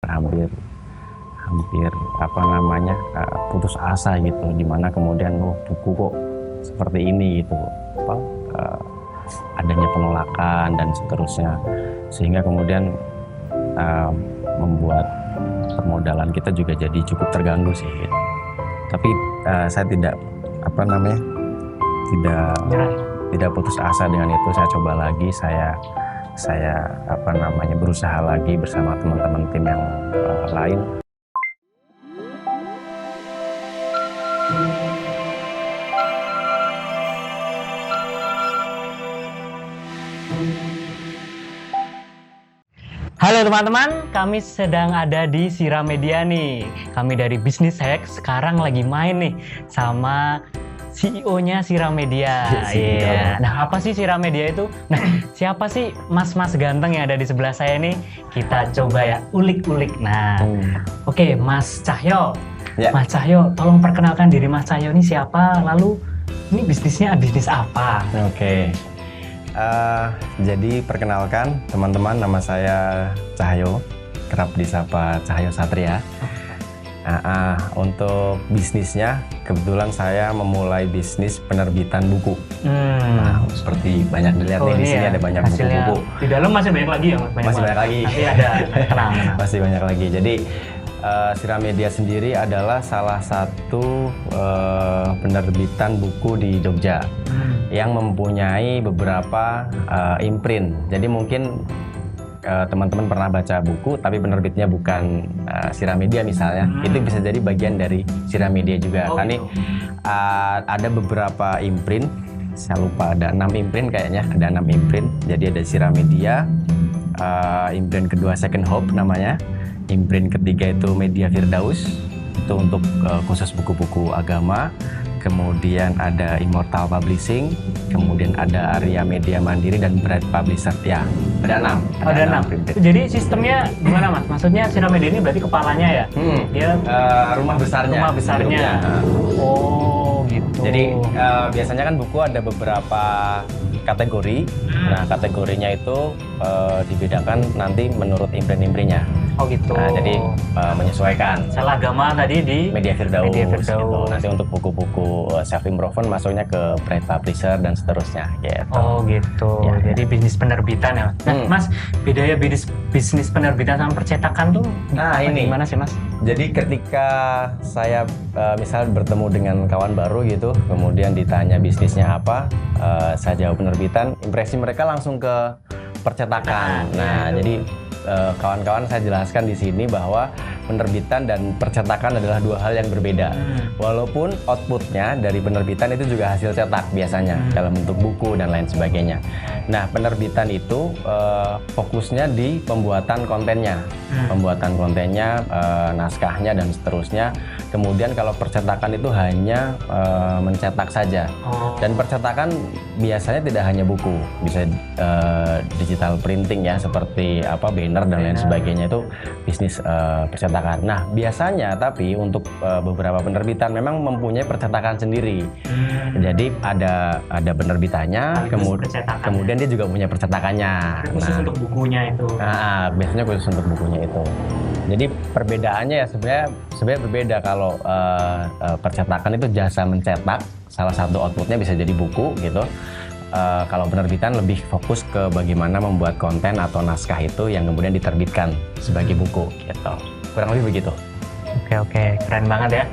hampir hampir apa namanya putus asa gitu, dimana kemudian buku kok seperti ini gitu, apa adanya penolakan dan seterusnya, sehingga kemudian membuat permodalan kita juga jadi cukup terganggu sih gitu. Tapi saya tidak apa namanya tidak putus asa dengan itu. Saya coba lagi, saya apa namanya berusaha lagi bersama teman-teman tim yang lain. Halo teman-teman, kami sedang ada di Sira Media nih. Kami dari Bisnis Hack sekarang lagi main nih sama CEO-nya Sira Media. Yeah. Nah, apa sih Sira Media itu? Nah, siapa sih mas-mas ganteng yang ada di sebelah saya nih? Kita coba ya ulik-ulik. Nah, oke, Mas Cahyo. Ya. Mas Cahyo, tolong perkenalkan diri Mas Cahyo ini siapa? Lalu ini bisnisnya bisnis apa? Oke. Jadi perkenalkan teman-teman, nama saya Cahyo, kerap disapa Cahyo Satria. Untuk bisnisnya, kebetulan saya memulai bisnis penerbitan buku. Nah, seperti banyak dilihat nih di sini ya, ada banyak buku-buku. Di dalam masih banyak lagi ya, Mas? Masih banyak lagi. Tapi ada tenang. Masih banyak lagi. Jadi Sira Media sendiri adalah salah satu penerbitan buku di Jogja yang mempunyai beberapa imprint. Jadi mungkin teman-teman pernah baca buku tapi penerbitnya bukan Sira Media misalnya, itu bisa jadi bagian dari Sira Media juga. Karena ini ada beberapa imprint, saya lupa ada 6 imprint kayaknya, ada 6 imprint. Jadi ada Sira Media, imprint kedua Second Hope namanya, imprint ketiga itu Media Firdaus, itu untuk khusus buku-buku agama. Kemudian ada Immortal Publishing, kemudian ada Arya Media Mandiri dan Bright Publisher. Ya, ada 6. Ada 6. Jadi sistemnya gimana, Mas? Maksudnya Sira Media ini berarti kepalanya ya? Dia rumah besarnya. Rumah besarnya. Oh, gitu. Jadi biasanya kan buku ada beberapa kategori. Nah, kategorinya itu dibedakan nanti menurut imprint-imprintnya. Oh gitu. Nah, jadi menyesuaikan. Salah agama tadi di Media Firdaus. Gitu. Nanti untuk buku-buku self improvement masuknya ke Bright Publisher dan seterusnya gitu. Oh gitu. Ya, jadi bisnis penerbitan ya. Nah, Mas, bedanya bisnis penerbitan sama percetakan tuh gimana sih, Mas? Jadi ketika saya misal bertemu dengan kawan baru gitu, kemudian ditanya bisnisnya apa, saya jawab penerbitan, impresi mereka langsung ke percetakan. Nah, jadi kawan-kawan saya jelaskan di sini bahwa penerbitan dan percetakan adalah dua hal yang berbeda. Walaupun outputnya dari penerbitan itu juga hasil cetak biasanya dalam bentuk buku dan lain sebagainya. Nah, penerbitan itu fokusnya di pembuatan kontennya, naskahnya dan seterusnya. Kemudian kalau percetakan itu hanya mencetak saja. Dan percetakan biasanya tidak hanya buku, bisa digital printing ya, seperti banner dan lain sebagainya, itu bisnis percetakan. Nah, biasanya tapi untuk beberapa penerbitan memang mempunyai percetakan sendiri. Jadi ada penerbitannya, kemudian dia juga punya percetakannya. Khusus untuk bukunya itu. Biasanya khusus untuk bukunya itu. Jadi perbedaannya ya sebenarnya berbeda. Kalau percetakan itu jasa mencetak, salah satu outputnya bisa jadi buku gitu. Kalau penerbitan lebih fokus ke bagaimana membuat konten atau naskah itu yang kemudian diterbitkan sebagai buku gitu. Kurang lebih begitu. Oke, keren banget ya.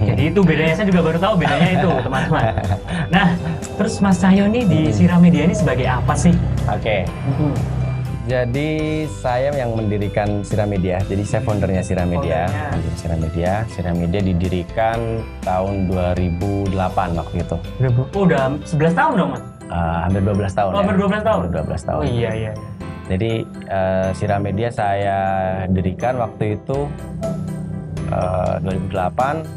Jadi itu bedanya, saya juga baru tahu bedanya itu, teman-teman. Nah, terus Mas Cahyo nih di Sira Media ini sebagai apa sih? Oke. Jadi saya yang mendirikan Sira Media. Jadi saya foundernya Sira Media. Sira Media didirikan tahun 2008 waktu itu. Udah 11 tahun dong, Mas? Hampir 12 tahun. Hampir 12 tahun. Hampir 12 tahun. Oh iya. Jadi Sira Media saya dirikan waktu itu 2008,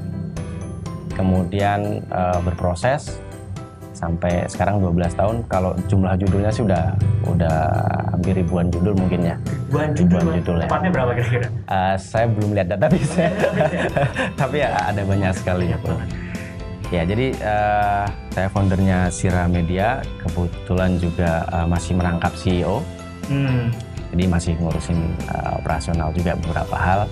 kemudian berproses sampai sekarang 12 tahun. Kalau jumlah judulnya sih udah hampir ribuan judul mungkin ya. Ribuan judul ya. Tepatnya berapa kira-kira? Saya belum lihat database. Tapi ya ada banyak sekali. Ya, jadi saya foundernya Sira Media, kebetulan juga masih merangkap CEO. Jadi masih ngurusin operasional juga beberapa hal.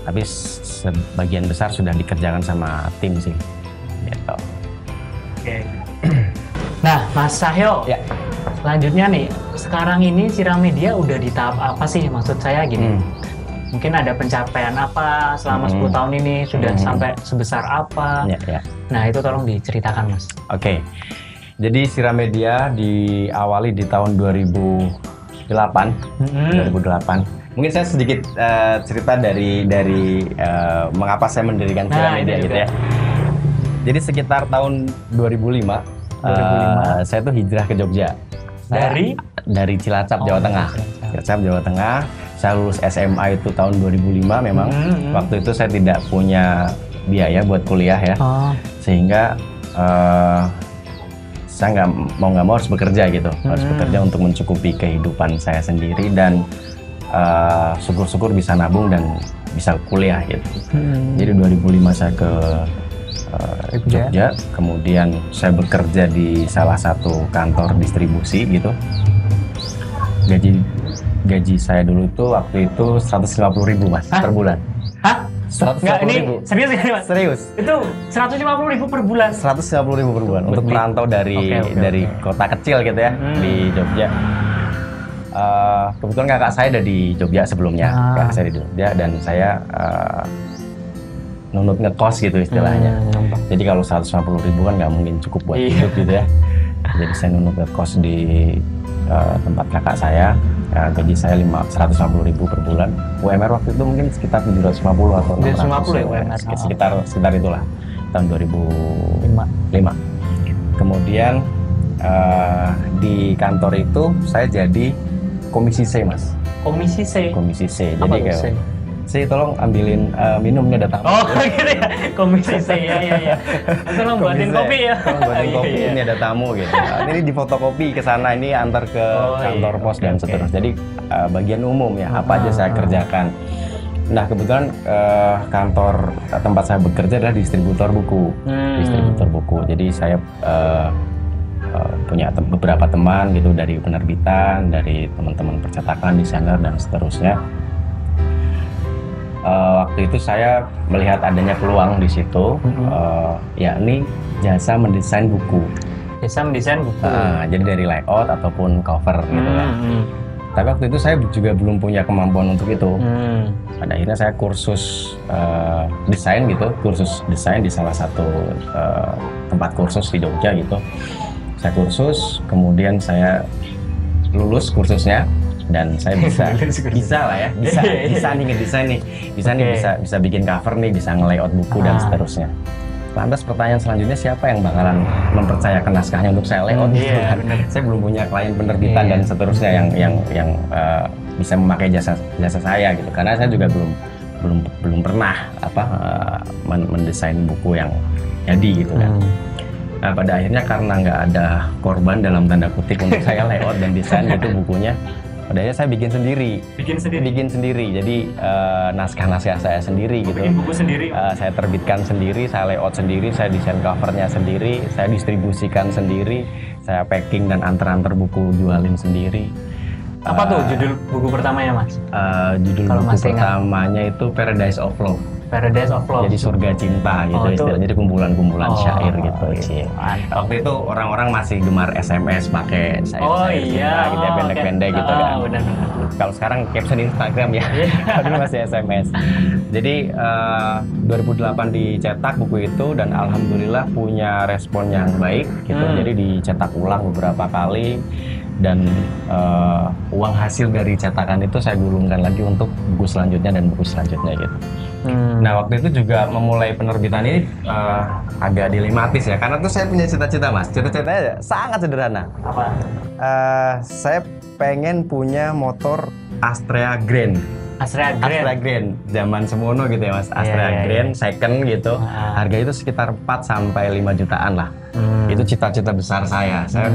Tapi sebagian besar sudah dikerjakan sama tim sih. Gitu. Oke. Nah, Mas Sahyo, Ya. selanjutnya nih, sekarang ini Siram Media udah di tahap apa sih? Maksud saya gini, mungkin ada pencapaian apa selama 10 tahun ini, sudah sampai sebesar apa? Ya. Nah, itu tolong diceritakan, Mas. Oke. Jadi Siram Media diawali di tahun 2008. 2008. Mungkin saya sedikit cerita dari mengapa saya mendirikan Siram Media gitu ya. Jadi sekitar tahun 2005, saya tuh hijrah ke Jogja. Dari Cilacap, Jawa Tengah. Cilacap, Jawa Tengah. Saya lulus SMA itu tahun 2005 memang. Waktu itu saya tidak punya biaya buat kuliah ya. Sehingga saya nggak mau harus bekerja gitu. Harus bekerja untuk mencukupi kehidupan saya sendiri dan syukur-syukur bisa nabung dan bisa kuliah gitu. Jadi 2005 saya ke Jogja, kemudian saya bekerja di salah satu kantor distribusi gitu. Gaji saya dulu tuh waktu itu 150.000 Mas per bulan. Hah? 150.000. Serius gak nih Mas? Serius. Itu 150.000 per bulan? 150.000 per bulan untuk perantau dari kota kecil gitu ya di Jogja. Kebetulan kakak saya ada di Jogja sebelumnya, kakak saya di Jogja dan saya nunut ngekos gitu istilahnya. Jadi kalau 150.000 kan nggak mungkin cukup buat hidup gitu ya. Jadi saya nunut ngekos di tempat kakak saya. Gaji saya 150.000 per bulan. UMR waktu itu mungkin sekitar 750 atau 650 ya UMR. Sekitar itulah tahun 2005. Kemudian di kantor itu saya jadi komisi C Mas. Komisi C. Komisi C. Apa Jadi itu kayak C? C tolong ambilin minum, ini ada tamu. Oh gitu ya, komisi C ya. Tolong buatin kopi ya. Tolong buatin kopi, ini ada tamu gitu. Ini di fotokopi ke sana, ini antar ke kantor pos dan seterusnya. Jadi bagian umum ya, apa aja saya kerjakan. Nah kebetulan kantor tempat saya bekerja adalah distributor buku. Distributor buku. Jadi saya punya beberapa teman gitu dari penerbitan, dari teman-teman percetakan, desainer dan seterusnya. Waktu itu saya melihat adanya peluang di situ, yakni jasa mendesain buku. Jasa mendesain buku. Jadi dari layout ataupun cover gitu kan. Tapi waktu itu saya juga belum punya kemampuan untuk itu. Pada akhirnya saya kursus desain gitu, kursus desain di salah satu tempat kursus di Jogja gitu. Saya kursus, kemudian saya lulus kursusnya. Dan saya bisa lah ya, bisa nih ngedesain nih, bisa bikin cover nih, bisa nge-layout buku dan seterusnya. Lantas pertanyaan selanjutnya, siapa yang bakalan mempercayakan naskahnya untuk saya layout gitu kan? Saya belum punya klien penerbitan dan seterusnya yang bisa memakai jasa saya gitu, karena saya juga belum pernah mendesain buku yang jadi gitu kan. Nah pada akhirnya karena nggak ada korban dalam tanda kutip untuk saya layout dan desain gitu bukunya, pada akhirnya saya bikin sendiri. Jadi naskah-naskah saya sendiri gitu. Bikin buku sendiri. Saya terbitkan sendiri, saya layout sendiri, saya desain covernya sendiri, saya distribusikan sendiri, saya packing dan antar-antar buku jualin sendiri. Apa tuh judul buku pertamanya Mas? Judul buku pertamanya itu Paradise of Love. Paradise of Love. Jadi surga cinta gitu istilahnya. Jadi kumpulan-kumpulan syair gitu sih. Waktu itu orang-orang masih gemar SMS pakai syair-syair cinta gitu ya, pendek-pendek gitu kan. Benar. Kalau sekarang caption Instagram ya. Dulu masih SMS. Jadi 2008 dicetak buku itu dan alhamdulillah punya respon yang baik gitu. Jadi dicetak ulang beberapa kali. Dan uang hasil dari cetakan itu saya gulungkan lagi untuk buku selanjutnya dan buku selanjutnya gitu. Nah waktu itu juga memulai penerbitan ini agak dilematis ya, karena tuh saya punya cita-cita Mas. Cita-citanya sangat sederhana. Apa? Saya pengen punya motor Astrea Grand. Astrea Grand, zaman semono gitu ya Mas. Astrea Grand second gitu. Harga itu sekitar 4 sampai 5 jutaan lah. Itu cita-cita besar saya. Saya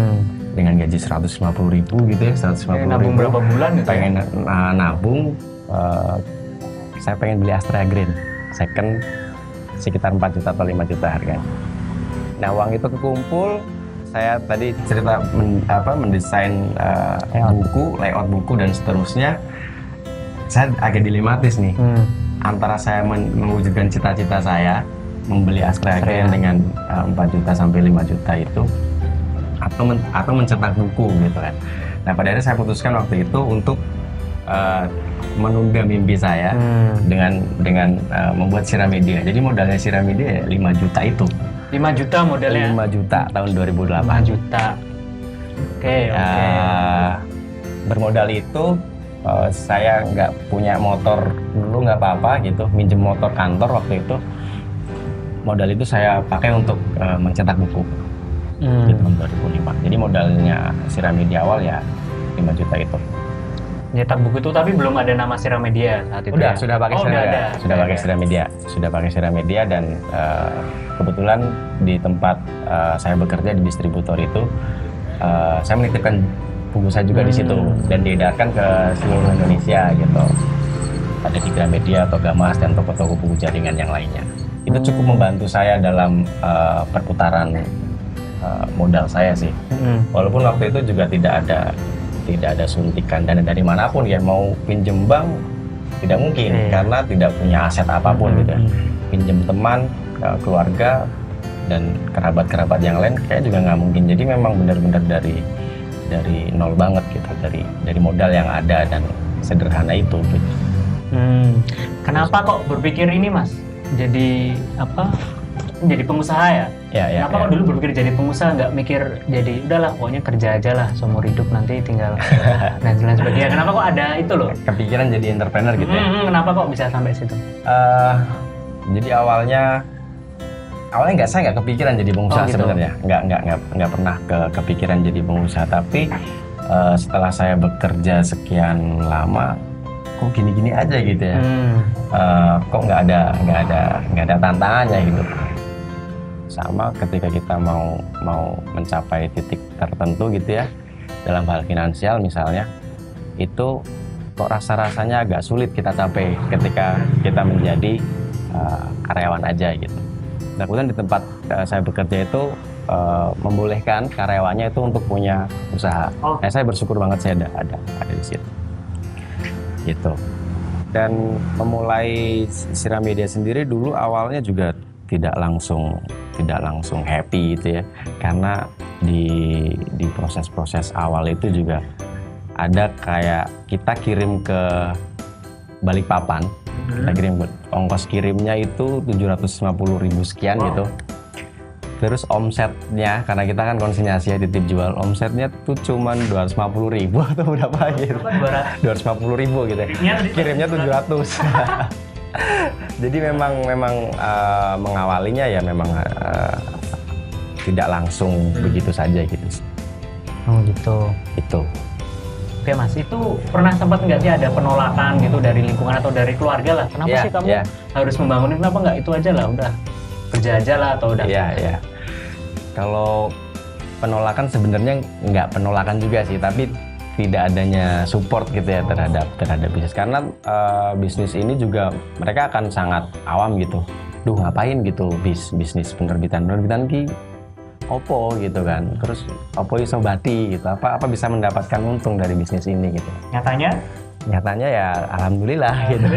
dengan gaji 150.000 gitu ya, 150.000. Nabung berapa bulan gitu? Pengen nabung. Saya pengen beli Astrea Grand second sekitar 4 juta atau 5 juta harganya. Nah uang itu kekumpul, saya tadi cerita mendesain layout buku dan seterusnya. Saya agak dilematis nih antara saya mewujudkan cita-cita saya membeli Astrea Grand dengan 4 juta sampai 5 juta itu atau mencetak buku gitu kan. Nah pada akhirnya saya putuskan waktu itu untuk menunda mimpi saya dengan membuat Siramedia. Jadi modalnya Siramedia ya 5 juta itu. 5 juta modalnya? 5 juta tahun 2008. 5 juta. Oke. Bermodal itu saya nggak punya motor dulu, nggak apa-apa gitu, minjem motor kantor waktu itu. Modal itu saya pakai untuk mencetak buku di tahun 2005. Jadi modalnya Siramedia awal ya 5 juta itu. Nyetak buku itu tapi belum ada nama Siramedia saat itu. Sudah pakai Siramedia. Sudah pakai Siramedia dan kebetulan di tempat saya bekerja di distributor itu saya menitipkan buku saya juga di situ dan diedarkan ke seluruh Indonesia gitu. Ada di Gramedia, Togamas dan toko-toko buku jaringan yang lainnya. Itu cukup membantu saya dalam perputaran modal saya sih. Walaupun waktu itu juga tidak ada suntikan dana dari manapun ya, mau pinjem bank tidak mungkin karena tidak punya aset apapun gitu. Pinjem teman, keluarga dan kerabat-kerabat yang lain kayak juga nggak mungkin. Jadi memang benar-benar dari nol banget gitu, dari modal yang ada dan sederhana itu gitu. Kenapa kok berpikir ini Mas? Jadi pengusaha ya? Kenapa kok dulu berpikir jadi pengusaha, nggak mikir jadi udahlah pokoknya kerja aja lah seumur hidup nanti tinggal dan lain sebagainya. Kenapa kok ada itu loh? Kepikiran jadi entrepreneur gitu ya? Kenapa kok bisa sampai situ? Jadi awalnya saya nggak kepikiran jadi pengusaha gitu. Sebenarnya nggak pernah kepikiran jadi pengusaha, tapi setelah saya bekerja sekian lama kok gini-gini aja gitu ya, kok nggak ada tantangannya gitu. Sama ketika kita mau mencapai titik tertentu gitu ya dalam hal finansial misalnya, itu kok rasanya agak sulit kita capai ketika kita menjadi karyawan aja gitu. Nah, kemudian di tempat saya bekerja itu membolehkan karyawannya itu untuk punya usaha. Nah, saya bersyukur banget saya ada di situ. Gitu. Dan memulai Siramedia sendiri dulu awalnya juga tidak langsung happy gitu ya. Karena di proses-proses awal itu juga ada kayak kita kirim ke Balikpapan. Kita kirim, ongkos kirimnya itu 750.000 sekian gitu. Terus omsetnya, karena kita kan konsinyasi ya, titip jual, omsetnya tuh cuman 250.000 atau berapa gitu. 250.000 gitu ya. Kirimnya 700. Jadi memang mengawalinya ya memang tidak langsung begitu saja gitu. Oh gitu. Itu. Oke Mas, itu pernah sempat nggak sih ada penolakan gitu dari lingkungan atau dari keluarga lah? Kenapa sih kamu harus membangunin, kenapa nggak itu aja lah, udah kerja aja lah atau udah? Iya. Kalau penolakan sebenarnya nggak penolakan juga sih, tapi tidak adanya support gitu ya terhadap bisnis. Karena bisnis ini juga mereka akan sangat awam gitu. Duh ngapain gitu bisnis penerbitan ki opo gitu kan, terus opo iso bati gitu, apa bisa mendapatkan untung dari bisnis ini gitu. Nyatanya ya alhamdulillah gitu.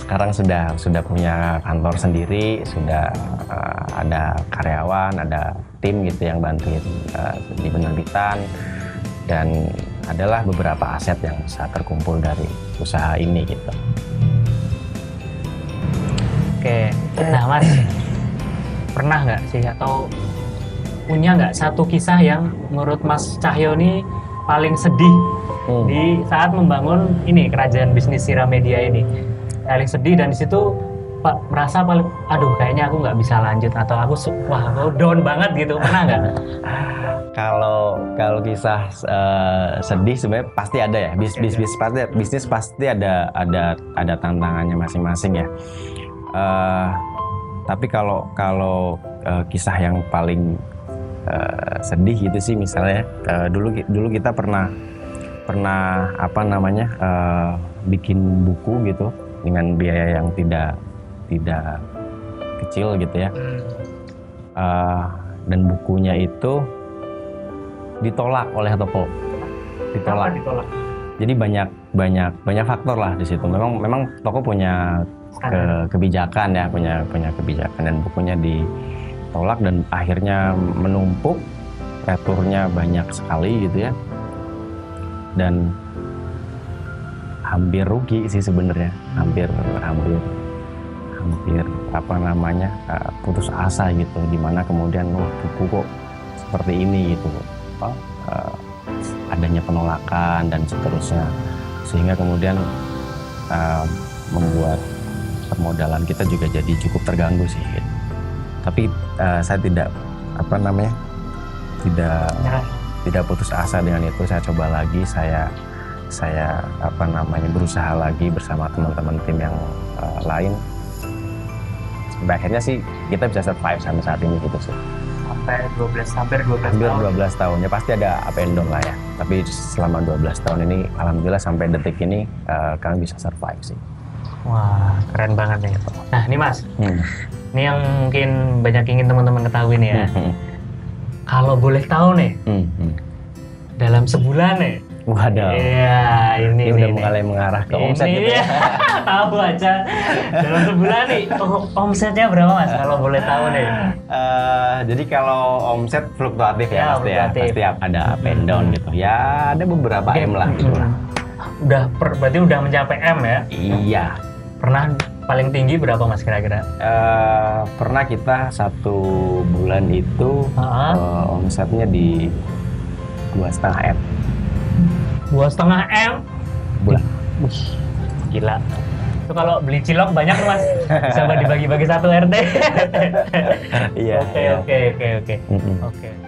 Sekarang sudah punya kantor sendiri, sudah ada karyawan, ada tim gitu yang bantu di penerbitan, dan adalah beberapa aset yang bisa terkumpul dari usaha ini gitu. Oke, nah Mas, pernah nggak sih atau punya nggak satu kisah yang menurut Mas Cahyo ini paling sedih di saat membangun ini kerajaan bisnis Siramedia ini? Paling sedih dan di situ Pak merasa paling, aduh kayaknya aku nggak bisa lanjut atau aku down banget gitu, pernah nggak? Kalau kisah sedih sebenarnya pasti ada ya. Bisnis pasti ada tantangannya masing-masing ya. Tapi kalau kisah yang paling sedih gitu sih, misalnya dulu kita pernah bikin buku gitu dengan biaya yang tidak kecil gitu ya. Dan bukunya itu ditolak oleh toko. Kenapa ditolak? Jadi banyak faktor lah di situ. Memang toko punya kebijakan ya, punya kebijakan, dan bukunya ditolak dan akhirnya menumpuk, returnya banyak sekali gitu ya. Dan hampir rugi sih sebenarnya, hampir apa namanya, putus asa gitu, dimana kemudian buku kok seperti ini gitu, adanya penolakan dan seterusnya, sehingga kemudian membuat permodalan kita juga jadi cukup terganggu sih gitu. Tapi saya tidak tidak putus asa dengan itu. Saya coba lagi, saya berusaha lagi bersama teman-teman tim yang lain. Sampai akhirnya sih kita bisa survive sampai saat ini gitu sih. Hampir 12 tahun. Ya pasti ada up and down lah ya. Tapi selama 12 tahun ini alhamdulillah sampai detik ini kami bisa survive sih. Wah, keren banget nih. Nah, ini Mas. Ini yang mungkin banyak ingin teman-teman ketahui nih ya. Kalau boleh tahu nih. Dalam sebulan nih. Waduh. Iya, ini udah mulai mengarah ke omset gitu ya. Tahu aja. Dalam sebulan nih, omsetnya berapa Mas? Kalau boleh tahu nih. Jadi kalau omset fluktuatif ya, pasti ada up and down gitu. Ya ada beberapa M lah gitu lah. Berarti udah mencapai M ya? Iya. Pernah paling tinggi berapa Mas kira-kira? Pernah kita 1 bulan itu omsetnya di 2,5 M. 2,5 M? Bulan. Gila. Itu kalau beli cilok banyak Mas. Bisa dibagi-bagi 1 RT. Iya. Oke.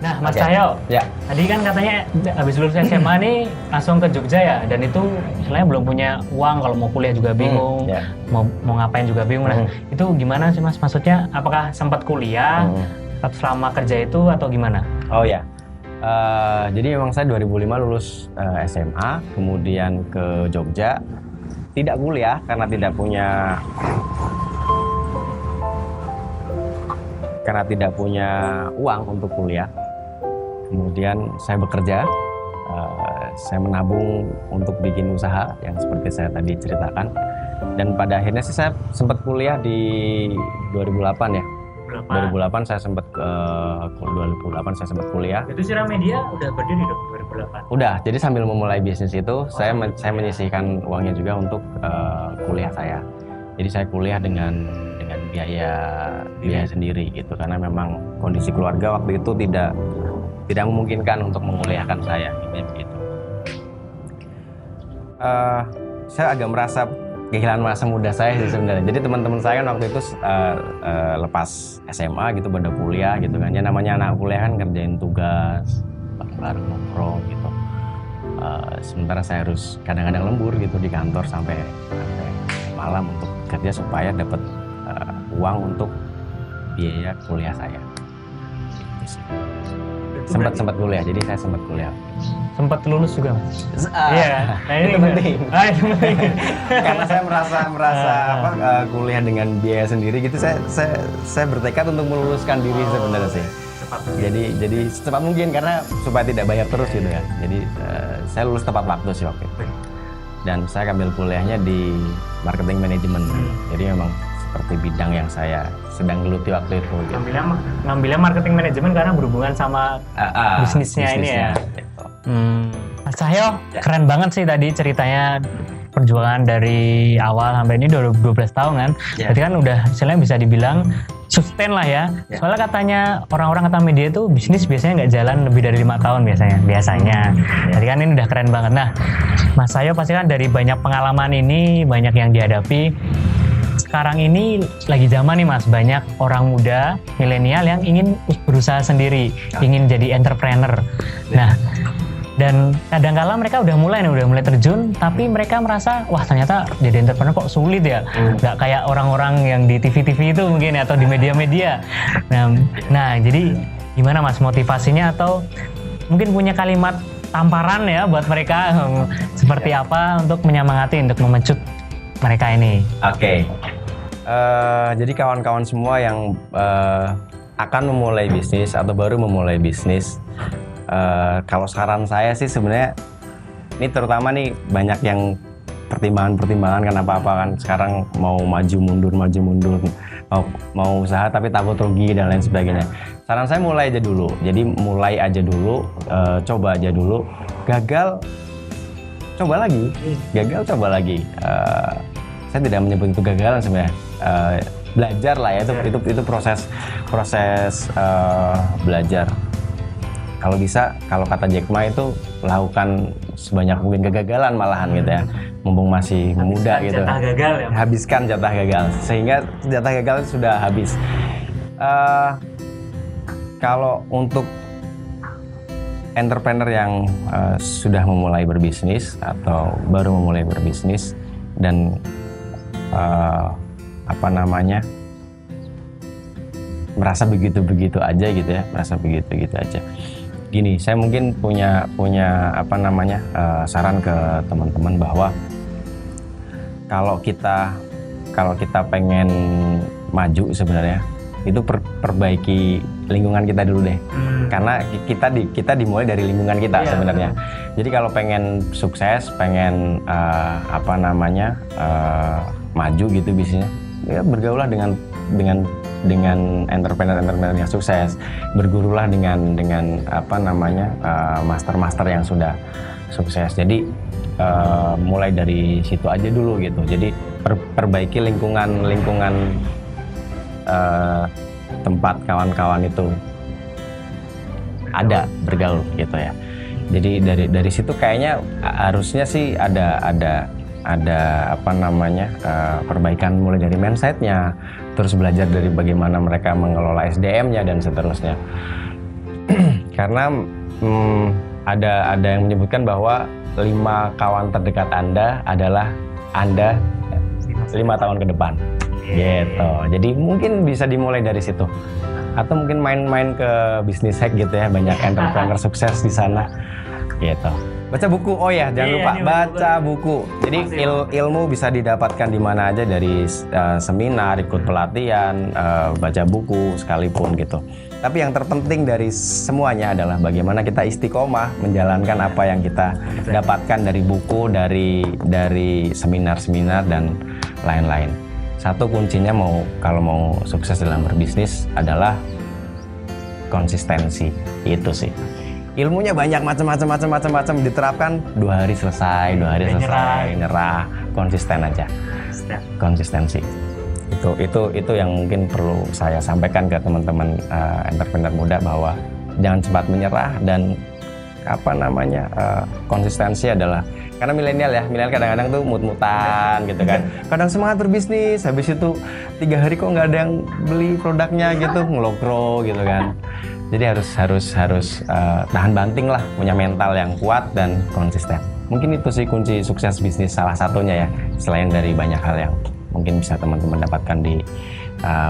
Nah, Mas Cahyo. Ya. Tadi kan katanya habis lulus SMA nih langsung ke Jogja ya, dan itu istilahnya belum punya uang, kalau mau kuliah juga bingung, mau ngapain juga bingung. Nah, itu gimana sih Mas? Maksudnya apakah sempat kuliah atau selama kerja itu atau gimana? Oh ya. Jadi memang saya 2005 lulus SMA, kemudian ke Jogja, tidak kuliah karena tidak punya uang untuk kuliah. Kemudian saya bekerja, saya menabung untuk bikin usaha yang seperti saya tadi ceritakan, dan pada akhirnya sih saya sempat kuliah di 2008 ya. 2008 saya sempat kuliah. Itu Sira Media udah berdiri dong 2008. Udah, jadi sambil memulai bisnis itu saya menyisihkan uangnya juga untuk kuliah saya. Jadi saya kuliah dengan biaya sendiri gitu, karena memang kondisi keluarga waktu itu tidak memungkinkan untuk menguliahkan saya gitu. Saya agak merasa kehilangan masa muda saya sih sebenarnya. Jadi teman-teman saya kan waktu itu lepas SMA gitu pada kuliah gitu kan. Ya namanya anak kuliah kan kerjain tugas, bareng-bareng nongkrong gitu. Sementara saya harus kadang-kadang lembur gitu di kantor sampai malam untuk kerja supaya dapat uang untuk biaya kuliah saya. Sempat kuliah, jadi saya sempat kuliah. Sempat lulus juga Mas? Iya, nah itu penting. Itu penting. Karena saya merasa kuliah dengan biaya sendiri gitu, saya bertekad untuk meluluskan diri sebenarnya sih. Jadi secepat mungkin, karena supaya tidak bayar terus gitu ya. Jadi saya lulus tepat waktu sih waktu itu. Dan saya ambil kuliahnya di marketing management. Jadi memang seperti bidang yang saya sedang geluti waktu itu. Gitu. Ngambilnya marketing management karena berhubungan sama bisnisnya ini ya. Mas Cahyo, keren banget sih tadi ceritanya, perjuangan dari awal sampai ini 12 tahun kan. Berarti kan udah istilahnya bisa dibilang sustain lah ya. Soalnya katanya orang-orang kata media itu bisnis biasanya nggak jalan lebih dari 5 tahun biasanya. Jadi kan ini udah keren banget. Nah, Mas Cahyo pasti kan dari banyak pengalaman ini, banyak yang dihadapi. Sekarang ini lagi zaman nih Mas, banyak orang muda, milenial yang ingin berusaha sendiri, ingin jadi entrepreneur. Nah, dan kadang-kala mereka udah mulai terjun, tapi mereka merasa, wah ternyata jadi entrepreneur kok sulit ya, nggak kayak orang-orang yang di TV-TV itu mungkin atau di media-media. Nah, jadi gimana Mas motivasinya, atau mungkin punya kalimat tamparan ya buat mereka seperti apa untuk menyemangati, untuk memecut mereka ini? Oke. Jadi kawan-kawan semua yang akan memulai bisnis atau baru memulai bisnis, Kalau saran saya sih sebenarnya ini terutama nih banyak yang pertimbangan-pertimbangan kan apa-apa kan sekarang mau maju mundur mau usaha tapi takut rugi dan lain sebagainya. Saran saya mulai aja dulu. Jadi mulai aja dulu, coba aja dulu. Gagal coba lagi, gagal coba lagi. Saya tidak menyebut itu gagalan sebenarnya. Belajar lah ya, itu proses belajar. Kalau bisa, kalau kata Jack Ma itu lakukan sebanyak mungkin kegagalan malahan gitu ya, mumpung masih muda gitu. Jatah gagal ya. Habiskan jatah gagal, sehingga jatah gagal sudah habis. Kalau untuk entrepreneur yang sudah memulai berbisnis atau baru memulai berbisnis dan merasa begitu-begitu aja gitu ya, merasa begitu-begitu aja. Gini, saya mungkin punya saran ke teman-teman bahwa kalau kita pengen maju sebenarnya itu perbaiki lingkungan kita dulu deh. Karena kita dimulai dari lingkungan kita sebenarnya. Jadi kalau pengen sukses, pengen maju gitu bisnisnya, ya bergaulah dengan entrepreneur yang sukses, bergurulah dengan master yang sudah sukses. Jadi mulai dari situ aja dulu gitu. Jadi perbaiki lingkungan tempat kawan-kawan itu ada bergaul gitu ya. Jadi dari situ kayaknya harusnya sih ada perbaikan mulai dari mindset-nya, terus belajar dari bagaimana mereka mengelola SDM-nya dan seterusnya. Karena ada yang menyebutkan bahwa 5 kawan terdekat Anda adalah Anda 5 tahun ke depan. Gitu. Jadi mungkin bisa dimulai dari situ. Atau mungkin main-main ke bisnis hack gitu ya, banyak entrepreneur sukses di sana. Gitu. Baca buku, oh ya jangan lupa baca buku. Jadi ilmu bisa didapatkan di mana aja, dari seminar, ikut pelatihan, baca buku sekalipun gitu. Tapi yang terpenting dari semuanya adalah bagaimana kita istiqomah menjalankan apa yang kita dapatkan dari buku, dari seminar-seminar dan lain-lain. Satu kuncinya kalau mau sukses dalam berbisnis adalah konsistensi, itu sih. Ilmunya banyak macam-macam diterapkan 2 hari selesai, 2 hari selesai, nyerah, konsisten aja. Konsistensi. Itu yang mungkin perlu saya sampaikan ke teman-teman entrepreneur muda, bahwa jangan cepat menyerah dan konsistensi adalah, karena milenial kadang-kadang tuh mut-mutan gitu kan. Kadang semangat berbisnis, habis itu 3 hari kok nggak ada yang beli produknya gitu, ngelokro gitu kan. Jadi harus tahan banting lah, punya mental yang kuat dan konsisten. Mungkin itu sih kunci sukses bisnis salah satunya ya, selain dari banyak hal yang mungkin bisa teman-teman dapatkan di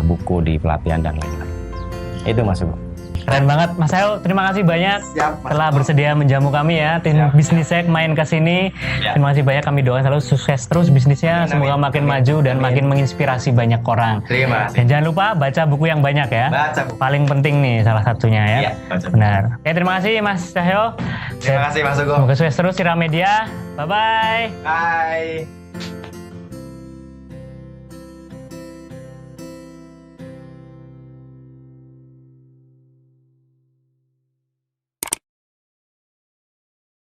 buku, di pelatihan dan lain-lain. Itu Mas Hugo. Keren banget Mas Hel, terima kasih banyak telah bersedia menjamu kami ya, tim Bisnis Hack main ke sini. Terima kasih banyak, kami doakan selalu sukses terus bisnisnya, semoga makin maju dan makin menginspirasi banyak orang. Terima kasih. Dan jangan lupa baca buku yang banyak ya. Baca buku. Paling penting nih salah satunya ya. Benar. Oke, terima kasih Mas Cahyo. Terima kasih Mas Hugo. Semoga sukses terus Sira Media. Bye bye. Bye.